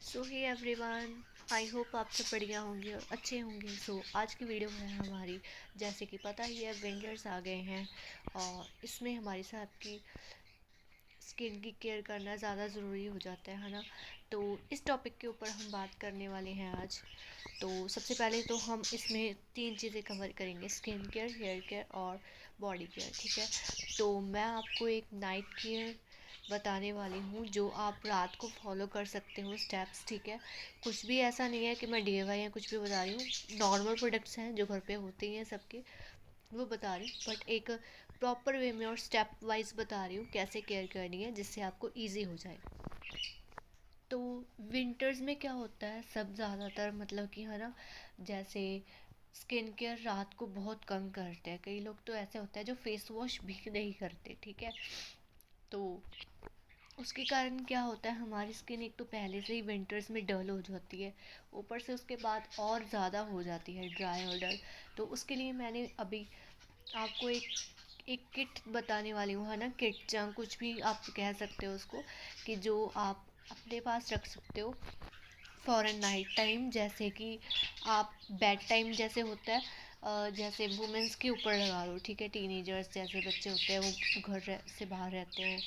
So hey everyone, I hope आप सब बढ़िया होंगे और अच्छे होंगे। आज की वीडियो है हमारी, जैसे कि पता ही है विंटर्स आ गए हैं और इसमें हमारे साथ की स्किन की केयर करना ज़्यादा ज़रूरी हो जाता है ना। तो इस टॉपिक के ऊपर हम बात करने वाले हैं आज। तो सबसे पहले तो हम इसमें तीन चीज़ें कवर करेंगे: स्किन केयर, हेयर केयर और बॉडी केयर। ठीक है, तो मैं आपको एक नाइट केयर बताने वाली हूँ जो आप रात को फॉलो कर सकते हो स्टेप्स। ठीक है, कुछ भी ऐसा नहीं है कि मैं DIY या कुछ भी बता रही हूँ, नॉर्मल प्रोडक्ट्स हैं जो घर पे होते ही हैं सबके, वो बता रही हूँ, बट एक प्रॉपर वे में और स्टेप वाइज बता रही हूँ कैसे केयर करनी है जिससे आपको ईजी हो जाए। तो विंटर्स में क्या होता है, सब ज़्यादातर मतलब कि है ना, जैसे स्किन केयर रात को बहुत कम करते हैं। कई लोग तो ऐसे होते हैं जो फेस वॉश भी नहीं करते। ठीक है, तो उसके कारण क्या होता है, हमारी स्किन एक तो पहले से ही विंटर्स में डल हो जाती है, ऊपर से उसके बाद और ज़्यादा हो जाती है ड्राई और डल। तो उसके लिए मैंने अभी आपको एक एक किट बताने वाली हूँ, है ना, किट जहाँ कुछ भी आप कह सकते हो उसको, कि जो आप अपने पास रख सकते हो फॉर एन नाइट टाइम। जैसे कि आप बेड टाइम जैसे होता है, जैसे वुमेंस के ऊपर लगा लो। ठीक है, टीनेजर्स जैसे बच्चे होते हैं वो से बाहर रहते हैं,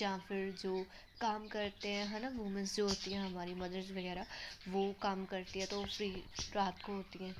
या फिर जो काम करते हैं, है ना, वुमेंस जो होती हैं हमारी मदर्स वगैरह, वो काम करती है तो फ्री रात को होती हैं।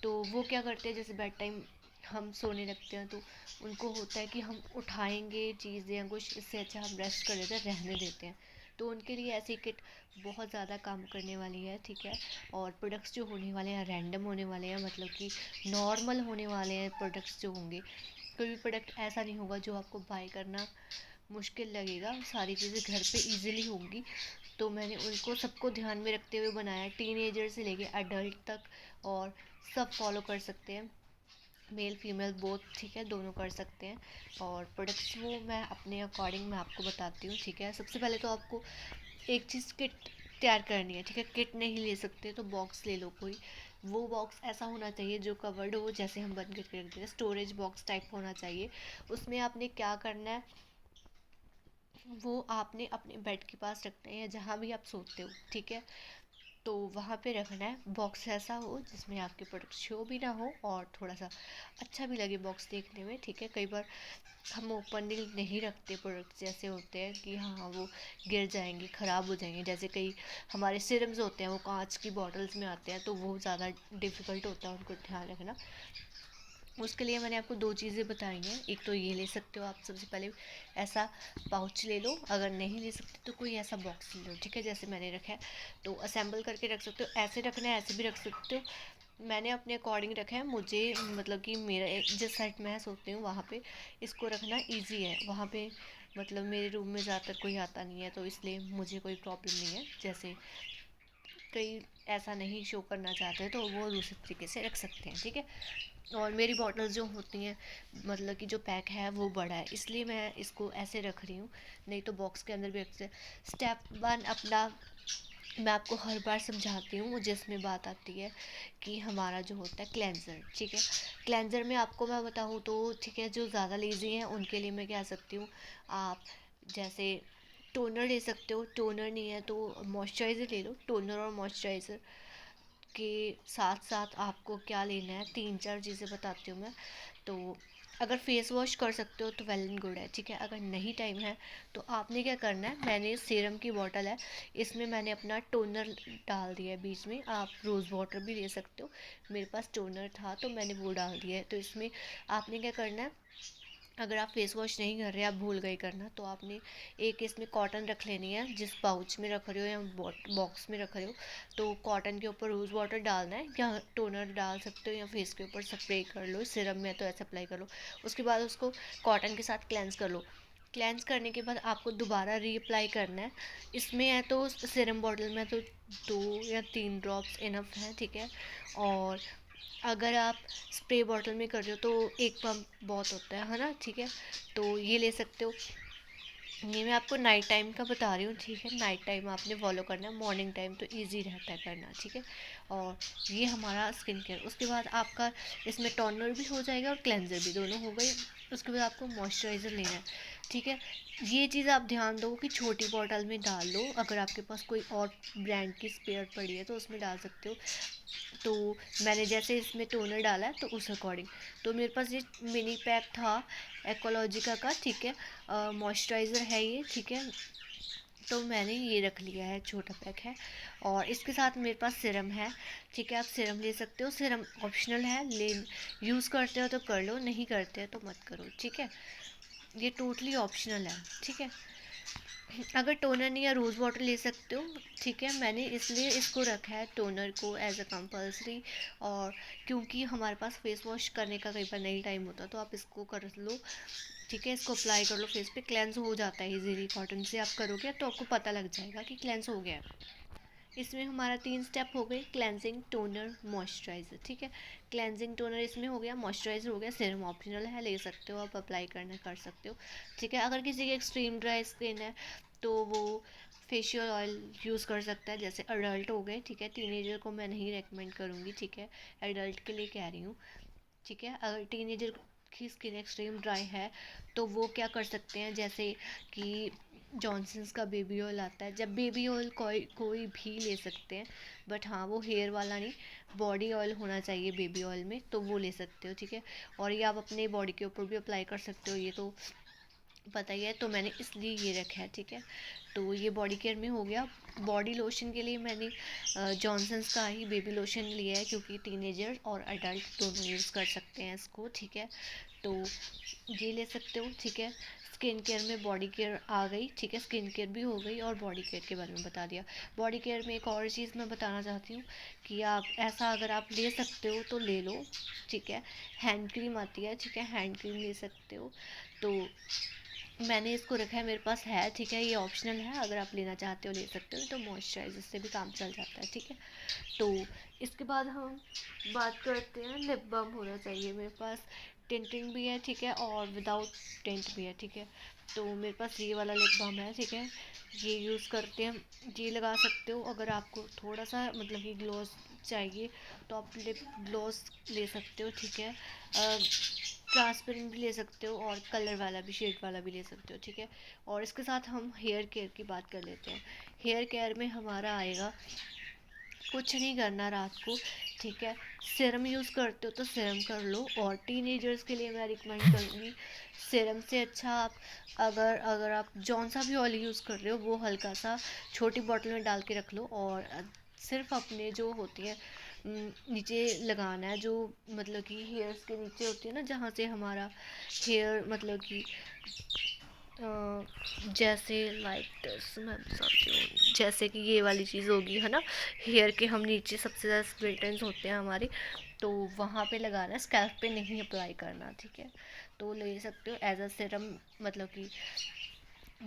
तो वो क्या करते हैं, जैसे बेड टाइम हम सोने लगते हैं तो उनको होता है कि हम उठाएंगे चीज़ें या कुछ, इससे अच्छा हम रेस्ट कर लेते हैं, रहने देते हैं। तो उनके लिए ऐसी किट बहुत ज़्यादा काम करने वाली है। ठीक है, और प्रोडक्ट्स जो होने वाले हैं रैंडम होने वाले हैं, मतलब कि नॉर्मल होने वाले हैं प्रोडक्ट्स जो होंगे। कोई भी प्रोडक्ट ऐसा नहीं होगा जो आपको बाय करना मुश्किल लगेगा, सारी चीज़ें घर पे इजीली होंगी। तो मैंने उनको सबको ध्यान में रखते हुए बनाया, टीनेजर से लेके अडल्ट तक, और सब फॉलो कर सकते हैं, मेल फीमेल बोथ। ठीक है, दोनों कर सकते हैं। और प्रोडक्ट्स वो मैं अपने अकॉर्डिंग मैं आपको बताती हूँ। ठीक है, सबसे पहले तो आपको एक चीज़ किट तैयार करनी है। ठीक है, किट नहीं ले सकते तो बॉक्स ले लो कोई। वो बॉक्स ऐसा होना चाहिए जो कवर्ड हो, जैसे हम बंद करके रख देते हैं, स्टोरेज बॉक्स टाइप होना चाहिए। उसमें आपने क्या करना है, वो आपने अपने बेड के पास रखना है या जहाँ भी आप सोते हो। ठीक है, तो वहाँ पे रखना है। बॉक्स ऐसा हो जिसमें आपके प्रोडक्ट शो भी ना हो और थोड़ा सा अच्छा भी लगे बॉक्स देखने में। ठीक है, कई बार हम ओपनली नहीं रखते प्रोडक्ट्स, जैसे होते हैं कि हाँ वो गिर जाएंगे, ख़राब हो जाएंगे। जैसे कई हमारे सिरम्स होते हैं वो कांच की बॉटल्स में आते हैं, तो वो ज़्यादा डिफ़िकल्ट होता है उनको ध्यान रखना। उसके लिए मैंने आपको दो चीज़ें बताई हैं। एक तो ये ले सकते हो आप, सबसे पहले ऐसा पाउच ले लो, अगर नहीं ले सकते तो कोई ऐसा बॉक्स ले लो। ठीक है, जैसे मैंने रखा है तो असेंबल करके रख सकते हो, ऐसे रखना है ऐसे भी रख सकते हो। मैंने अपने अकॉर्डिंग रखा है, मुझे मतलब कि मेरा जिस साइड मैं सोती हूँ वहाँ पे इसको रखना ईजी है। वहाँ पे मतलब मेरे रूम में ज़्यादातर कोई आता नहीं है, तो इसलिए मुझे कोई प्रॉब्लम नहीं है। जैसे कई ऐसा नहीं शो करना चाहते तो वो दूसरे तरीके से रख सकते हैं। ठीक है, और मेरी बॉटल्स जो होती हैं, मतलब कि जो पैक है वो बड़ा है, इसलिए मैं इसको ऐसे रख रही हूँ, नहीं तो बॉक्स के अंदर भी रख सकते। स्टेप वन अपना मैं आपको हर बार समझाती हूँ, मुझे इसमें बात आती है कि हमारा जो होता है क्लेंज़र। ठीक है, क्लेंज़र में आपको मैं बताऊँ तो, ठीक है, जो ज़्यादा लेज़ी हैं उनके लिए मैं कह सकती हूँ, आप जैसे टोनर ले सकते हो। टोनर नहीं है तो मॉइस्चराइज़र ले लो। टोनर और मॉइस्चराइज़र के साथ साथ आपको क्या लेना है, तीन चार चीज़ें बताती हूँ मैं। तो अगर फेस वॉश कर सकते हो तो वेल एंड गुड है। ठीक है, अगर नहीं टाइम है तो आपने क्या करना है, मैंने सीरम की बॉटल है, इसमें मैंने अपना टोनर डाल दिया है बीच में। आप रोज़ वाटर भी ले सकते हो, मेरे पास टोनर था तो मैंने वो डाल दिया है। तो इसमें आपने क्या करना है, अगर आप फेस वॉश नहीं कर रहे, आप भूल गए करना, तो आपने एक इसमें कॉटन रख लेनी है, जिस पाउच में रख रहे हो या बॉक्स में रख रहे हो, तो कॉटन के ऊपर रोज़ वाटर डालना है, या टोनर डाल सकते हो, या फेस के ऊपर स्प्रे कर लो, सिरम में तो ऐसे अप्लाई कर लो। उसके बाद उसको कॉटन के साथ क्लेंस कर लो। क्लेंस करने के बाद आपको दोबारा रीअप्लाई करना है। इसमें है तो सिरम बॉटल में तो 2 या 3 ड्रॉप्स इनफ हैं। ठीक है, और अगर आप स्प्रे बॉटल में कर रहे हो तो एक पंप बहुत होता है ना। ठीक है, तो ये ले सकते हो। ये मैं आपको नाइट टाइम का बता रही हूँ। ठीक है, नाइट टाइम आपने फॉलो करना है, मॉर्निंग टाइम तो इजी रहता है करना। ठीक है, और ये हमारा स्किन केयर। उसके बाद आपका इसमें टोनर भी हो जाएगा और क्लेंजर भी, दोनों हो गए। उसके बाद आपको मॉइस्चराइज़र लेना है। ठीक है। ये चीज़ आप ध्यान दो कि छोटी बॉटल में डाल लो, अगर आपके पास कोई और ब्रांड की स्पेयर पड़ी है तो उसमें डाल सकते हो। तो मैंने जैसे इसमें टोनर डाला है तो उस अकॉर्डिंग, तो मेरे पास ये मिनी पैक था एक्वालॉजिका का, ठीक है, मॉइस्चराइज़र है ये, ठीक है। तो मैंने ये रख लिया है, छोटा पैक है। और इसके साथ मेरे पास सीरम है, ठीक है। आप सीरम ले सकते हो, सीरम ऑप्शनल है, ले यूज़ करते हो तो कर लो, नहीं करते हो तो मत करो, ठीक है। ये टोटली ऑप्शनल है, ठीक है। अगर टोनर नहीं या रोज़ वाटर ले सकते हो, ठीक है। मैंने इसलिए इसको रखा है टोनर को एज अ कंपल्सरी, और क्योंकि हमारे पास फेस वॉश करने का कई बार नहीं टाइम होता तो आप इसको कर लो, ठीक है। इसको अप्लाई कर लो फेस पे, क्लेंस हो जाता है इजीली। कॉटन से आप करोगे तो आपको पता लग जाएगा कि क्लेंस हो गया है। इसमें हमारा 3 स्टेप हो गए, क्लेंजिंग, टोनर, मॉइस्चराइज़र, ठीक है। क्लेंजिंग टोनर इसमें हो गया, मॉइस्चराइज़र हो गया, सीरम ऑप्शनल है, ले सकते हो आप, अप्लाई करना कर सकते हो, ठीक है। अगर किसी की एक्सट्रीम ड्राई स्किन है तो वो फेशियल ऑयल यूज़ कर सकता है, जैसे अडल्ट हो गए, ठीक है। टीनेजर को मैं नहीं रेकमेंड करूँगी, ठीक है, एडल्ट के लिए कह रही हूँ, ठीक है। अगर टीनेजर की स्किन एक्सट्रीम ड्राई है तो वो क्या कर सकते हैं, जैसे कि जॉनसन्स का बेबी ऑयल आता है। जब बेबी ऑयल कोई कोई भी ले सकते हैं, बट हाँ वो हेयर वाला नहीं, बॉडी ऑयल होना चाहिए बेबी ऑयल में, तो वो ले सकते हो, ठीक है। और ये आप अपने बॉडी के ऊपर भी अप्लाई कर सकते हो, ये तो पता ही है। तो मैंने इसलिए ये रखा है, ठीक है। तो ये बॉडी केयर में हो गया। बॉडी लोशन के लिए मैंने जॉनसन्स का ही बेबी लोशन लिया है, क्योंकि टीनेजर और अडल्ट दोनों यूज़ कर सकते हैं इसको, ठीक है। तो ये ले सकते हो, ठीक है। स्किन केयर में बॉडी केयर आ गई, ठीक है, स्किन केयर भी हो गई और बॉडी केयर के बारे में बता दिया। बॉडी केयर में एक और चीज़ मैं बताना चाहती हूँ कि आप ऐसा अगर आप ले सकते हो तो ले लो, ठीक है। हैंड क्रीम आती है, ठीक है, हैंड क्रीम ले सकते हो। तो मैंने इसको रखा है, मेरे पास है, ठीक है। ये ऑप्शनल है, अगर आप लेना चाहते हो ले सकते हो, तो मॉइस्चराइजर से भी काम चल जाता है, ठीक है। तो इसके बाद हम बात करते हैं, लिप बाम होना चाहिए मेरे पास। टिंटिंग भी है, ठीक है, और विदाउट टिंट भी है, ठीक है। तो मेरे पास ये वाला लिप बाम है, ठीक है, ये यूज़ करते हैं, ये लगा सकते हो। अगर आपको थोड़ा सा मतलब कि ग्लोस चाहिए तो आप लिप ग्लोस ले सकते हो, ठीक है। ट्रांसपेरेंट भी ले सकते हो और कलर वाला भी, शेड वाला भी ले सकते हो, ठीक है। और इसके साथ हम हेयर केयर की बात कर लेते हैं। हेयर केयर में हमारा आएगा, कुछ नहीं करना रात को, ठीक है। सीरम यूज़ करते हो तो सीरम कर लो, और टीनेजर्स के लिए मैं रिकमेंड करूँगी सीरम से अच्छा आप, अगर अगर आप जौन सा भी ऑयल यूज़ कर रहे हो वो हल्का सा छोटी बॉटल में डाल के रख लो, और सिर्फ अपने जो होती है नीचे लगाना है, जो मतलब कि हेयर्स के नीचे होती है ना, जहाँ से हमारा हेयर मतलब कि जैसे लाइक दिस मैं बताती हूँ, जैसे कि ये वाली चीज़ होगी, है ना, हेयर के हम नीचे सबसे ज़्यादा स्प्लिटेंस होते हैं हमारे, तो वहाँ पे लगाना है, स्कैल्प पे नहीं अप्लाई करना, ठीक है। तो ले सकते हो एज अ सीरम, मतलब कि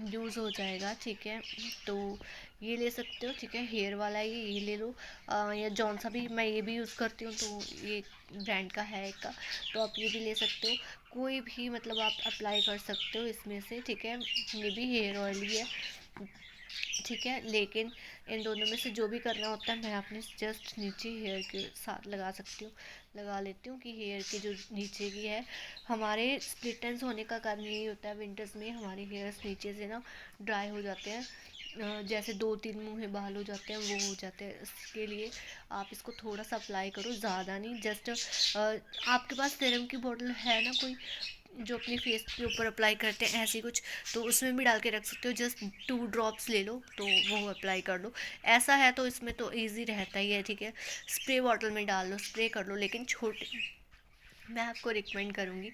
यूज़ हो जाएगा, ठीक है। तो ये ले सकते हो, ठीक है, हेयर वाला ये ले लो, या जौन सा भी, मैं ये भी यूज़ करती हूँ तो ये ब्रांड का है एक का, तो आप ये भी ले सकते हो। कोई भी मतलब आप अप्लाई कर सकते हो इसमें से, ठीक है। ये भी हेयर ऑयल ही है, ठीक है, लेकिन इन दोनों में से जो भी करना होता है मैं अपने जस्ट नीचे हेयर के साथ लगा सकती हूँ, लगा लेती हूँ कि हेयर की जो नीचे की है, हमारे स्प्लिटेंस होने का कारण यही होता है, विंटर्स में हमारे हेयर्स नीचे से ना ड्राई हो जाते हैं, जैसे 2-3 मुँह बाल हो जाते हैं वो हो जाते हैं। इसके लिए आप इसको थोड़ा सा अप्लाई करो, ज़्यादा नहीं, जस्ट आपके पास सीरम की बोतल है ना कोई, जो अपने फेस के ऊपर अप्लाई करते हैं ऐसी कुछ, तो उसमें भी डाल के रख सकते हो, जस्ट 2 ड्रॉप्स ले लो तो वो अप्लाई कर लो। ऐसा है तो इसमें तो इजी रहता ही है, ठीक है। स्प्रे बॉटल में डाल लो, स्प्रे कर लो, लेकिन छोटे, मैं आपको रिकमेंड करूँगी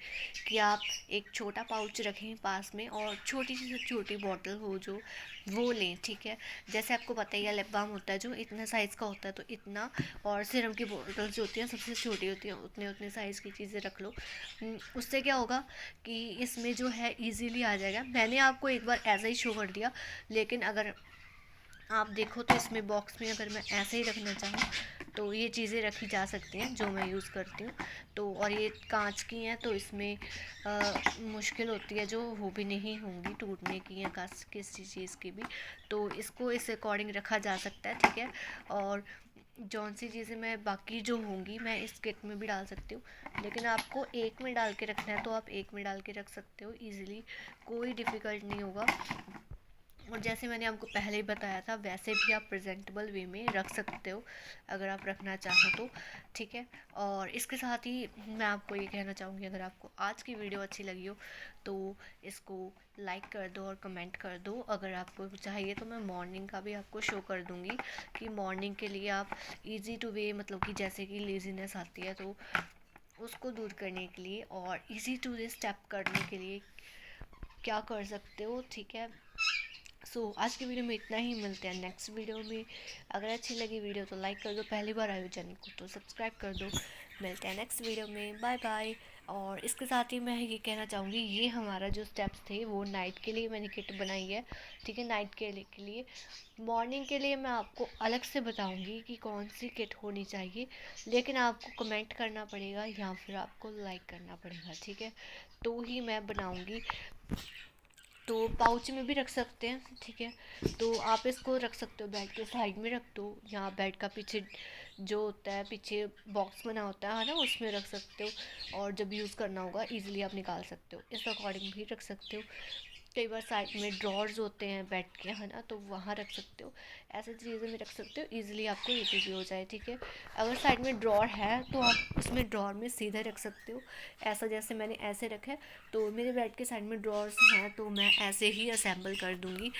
कि आप एक छोटा पाउच रखें पास में, और छोटी से छोटी बॉटल हो जो वो लें, ठीक है। जैसे आपको पता ही है लिप बाम होता है जो इतना साइज़ का होता है, तो इतना, और सीरम की बॉटल्स जो होती हैं सबसे छोटी होती हैं, उतने उतने साइज़ की चीज़ें रख लो। उससे क्या होगा कि इसमें जो है ईजीली आ जाएगा। मैंने आपको एक बार ऐसा ही शो कर दिया, लेकिन अगर आप देखो तो इसमें बॉक्स में अगर मैं ऐसे ही रखना चाहूँ तो ये चीज़ें रखी जा सकती हैं जो मैं यूज़ करती हूँ। तो और ये कांच की हैं तो इसमें मुश्किल होती है, जो वो भी नहीं होंगी टूटने की, या किसी चीज़ की भी, तो इसको इस अकॉर्डिंग रखा जा सकता है, ठीक है। और जौन सी चीज़ें मैं बाकी जो होंगी मैं इस किट में भी डाल सकती हूँ, लेकिन आपको एक में डाल के रखना है तो आप एक में डाल के रख सकते हो ईज़िली, कोई डिफ़िकल्ट नहीं होगा। और जैसे मैंने आपको पहले ही बताया था वैसे भी आप प्रेजेंटेबल वे में रख सकते हो अगर आप रखना चाहो तो, ठीक है। और इसके साथ ही मैं आपको ये कहना चाहूँगी, अगर आपको आज की वीडियो अच्छी लगी हो तो इसको लाइक कर दो और कमेंट कर दो। अगर आपको चाहिए तो मैं मॉर्निंग का भी आपको शो कर दूँगी कि मॉर्निंग के लिए आप इजी टू वे, मतलब कि जैसे कि लेज़ीनेस आती है तो उसको दूर करने के लिए और इजी टू वे स्टेप करने के लिए क्या कर सकते हो, ठीक है। आज की वीडियो में इतना ही, मिलते हैं नेक्स्ट वीडियो में। अगर अच्छी लगी वीडियो तो लाइक कर दो, पहली बार आए हो चैनल को तो सब्सक्राइब कर दो। मिलते हैं नेक्स्ट वीडियो में, बाय बाय। और इसके साथ ही मैं ये कहना चाहूँगी, ये हमारा जो स्टेप्स थे वो नाइट के लिए मैंने किट बनाई है, ठीक है। नाइट के लिए मॉर्निंग के लिए मैं आपको अलग से बताऊँगी कि कौन सी किट होनी चाहिए, लेकिन आपको कमेंट करना पड़ेगा या फिर आपको लाइक करना पड़ेगा, ठीक है, तो ही मैं बनाऊँगी। तो पाउच में भी रख सकते हैं, ठीक है। तो आप इसको रख सकते हो, बेड के साइड में रख दो, यहाँ बेड का पीछे जो होता है, पीछे बॉक्स बना होता है ना, उसमें रख सकते हो। और जब यूज़ करना होगा इजीली आप निकाल सकते हो, इस अकॉर्डिंग भी रख सकते हो। कई बार साइड में ड्रॉर्स होते हैं बेड के, है ना, तो वहाँ रख सकते हो। ऐसी चीज़ें में रख सकते हो, ईजिली आपको ये भी हो जाए, ठीक है। अगर साइड में ड्रॉर है तो आप उसमें ड्रॉर में सीधे रख सकते हो, ऐसा जैसे मैंने ऐसे रखा है। तो मेरे बेड के साइड में ड्रॉर्स हैं तो मैं ऐसे ही असेंबल कर दूँगी,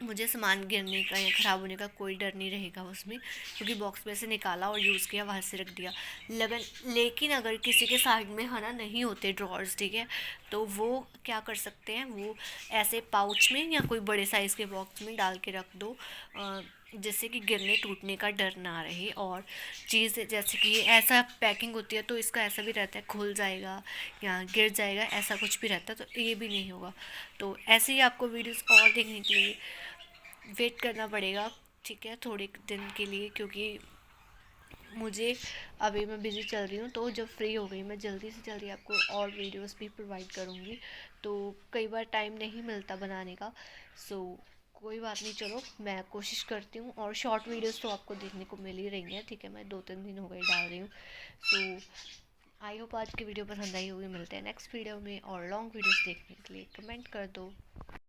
मुझे सामान गिरने का या ख़राब होने का कोई डर नहीं रहेगा उसमें, क्योंकि बॉक्स में से निकाला और यूज़ किया, वहाँ से रख दिया। लेकिन अगर किसी के साइड में, है ना, नहीं होते ड्रॉर्स, ठीक है, तो वो क्या कर सकते हैं, वो ऐसे पाउच में या कोई बड़े साइज़ के बॉक्स में डाल के रख दो, जिससे कि गिरने टूटने का डर ना रहे। और चीज़ जैसे कि ऐसा पैकिंग होती है तो इसका ऐसा भी रहता है, खुल जाएगा या गिर जाएगा, ऐसा कुछ भी रहता है, तो ये भी नहीं होगा। तो ऐसे ही आपको वीडियोस और देखने के लिए वेट करना पड़ेगा, ठीक है, थोड़े दिन के लिए, क्योंकि मुझे अभी मैं बिज़ी चल रही हूँ, तो जब फ्री हो गई मैं जल्दी से जल्दी आपको और वीडियोस भी प्रोवाइड करूँगी। तो कई बार टाइम नहीं मिलता बनाने का, सो कोई बात नहीं, चलो मैं कोशिश करती हूँ। और शॉर्ट वीडियोस तो आपको देखने को मिल ही रही हैं, ठीक है, मैं 2-3 दिन हो गए डाल रही हूँ। सो आई होप आज की वीडियो पसंद आई होगी। मिलते हैं नेक्स्ट वीडियो में, और लॉन्ग वीडियोस देखने के लिए कमेंट कर दो।